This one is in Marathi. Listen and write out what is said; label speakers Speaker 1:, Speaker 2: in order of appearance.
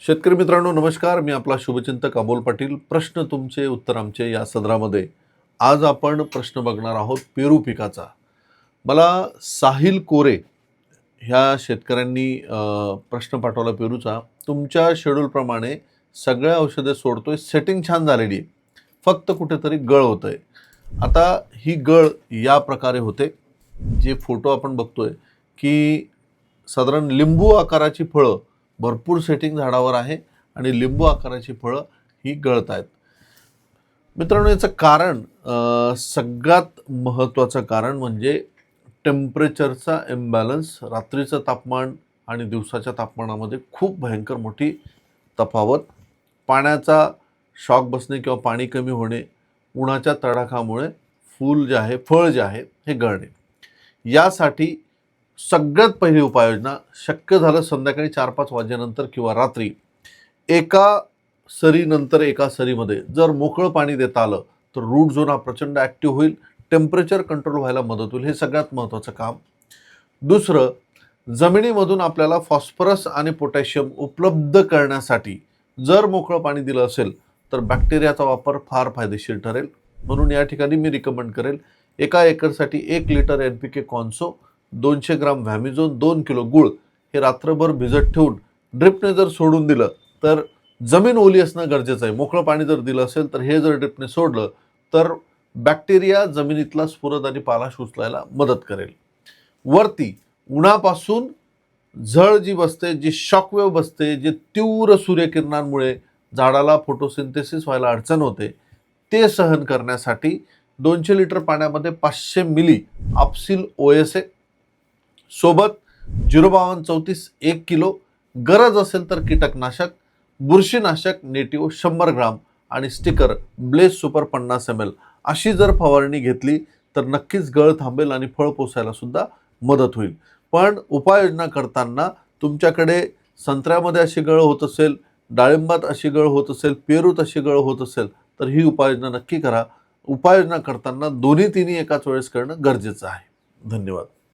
Speaker 1: शेतकरी मित्रांनो नमस्कार. मी आपला शुभचिंतक अमोल पाटील. प्रश्न तुमचे उत्तर आमचे या सदरामध्ये आज आपण प्रश्न बघणार आहोत पेरू पिकाचा. मला साहिल कोरे ह्या शेतकऱ्यांनी प्रश्न पाठवला पेरूचा. तुमच्या शेड्यूलप्रमाणे सगळ्या औषधे सोडतोय, सेटिंग छान झालेली आहे, फक्त कुठेतरी गळ होतंय. आता ही गळ या प्रकारे होते. जे फोटो आपण बघतोय की साधारण लिंबू आकाराची फळं भरपूर सेटिंग झाडावर आहे आणि लिंबू आकाराची फळं ही गळत आहेत. मित्रांनो याचं कारण सगळ्यात महत्त्वाचं कारण म्हणजे टेम्परेचरचा इम्बॅलन्स. रात्रीचं तापमान आणि दिवसाच्या तापमानामध्ये खूप भयंकर मोठी तफावत. पाण्याचा शॉक बसणे किंवा पाणी कमी होणे, उन्हाच्या तडाख्यामुळे फूल जे आहे, फळ जे आहे हे गळणे. यासाठी सगळ्यात पहिली उपाययोजना, शक्य झालं संध्याकाळी 4-5 वाजेनंतर किंवा रात्री एका सरीनंतर एका सरीमध्ये जर मोकळं पाणी देता आलं तर रूट झोन हा प्रचंड ॲक्टिव्ह होईल, टेम्परेचर कंट्रोल व्हायला मदत होईल. हे सगळ्यात महत्त्वाचं काम. दुसरं, जमिनीमधून आपल्याला फॉस्फरस आणि पोटॅशियम उपलब्ध करण्यासाठी जर मोकळं पाणी दिलं असेल तर बॅक्टेरियाचा वापर फार फायदेशीर ठरेल. म्हणून या ठिकाणी मी रिकमेंड करेल, एका एकरसाठी 1 लिटर NPK कॉन्सो, 200 ग्राम व्हॅमिझोन, 2 किलो गुळ हे रात्रभर भिजत ठेवून ड्रिपने जर सोडून दिलं तर जमीन ओली असणं गरजेचं आहे. मोकळं पाणी जर दिलं असेल तर हे जर ड्रिपने सोडलं तर बॅक्टेरिया जमिनीतला स्फुरद आणि पालाश उचलायला मदत करेल. वरती उन्हापासून झळ जी बसते, जी शॉकवेव्ह बसते, जे तीव्र सूर्यकिरणांमुळे झाडाला फोटोसिंथेसिस व्हायला अडचण होते, ते सहन करण्यासाठी 200 लिटर पाण्यामध्ये 500 मिली अपसिल OSA सोबत 05234 1 किलो, गरज असेल तर कीटकनाशक, बुरशीनाशक नेटिव्ह 100 ग्राम आणि स्टिकर ब्लेस सुपर 50 ml अशी जर फवारणी घेतली तर नक्कीच गळ थांबेल आणि फळ पोसायला सुद्धा मदत होईल. पण उपाययोजना करताना तुमच्याकडे संत्र्यामध्ये अशी गळ होत असेल, डाळिंबात अशी गळ होत असेल, पेरूत अशी गळ होत असेल तर ही उपाययोजना नक्की करा. उपाययोजना करताना दोन्ही तिन्ही एकाच वेळेस करणं गरजेचं आहे. धन्यवाद.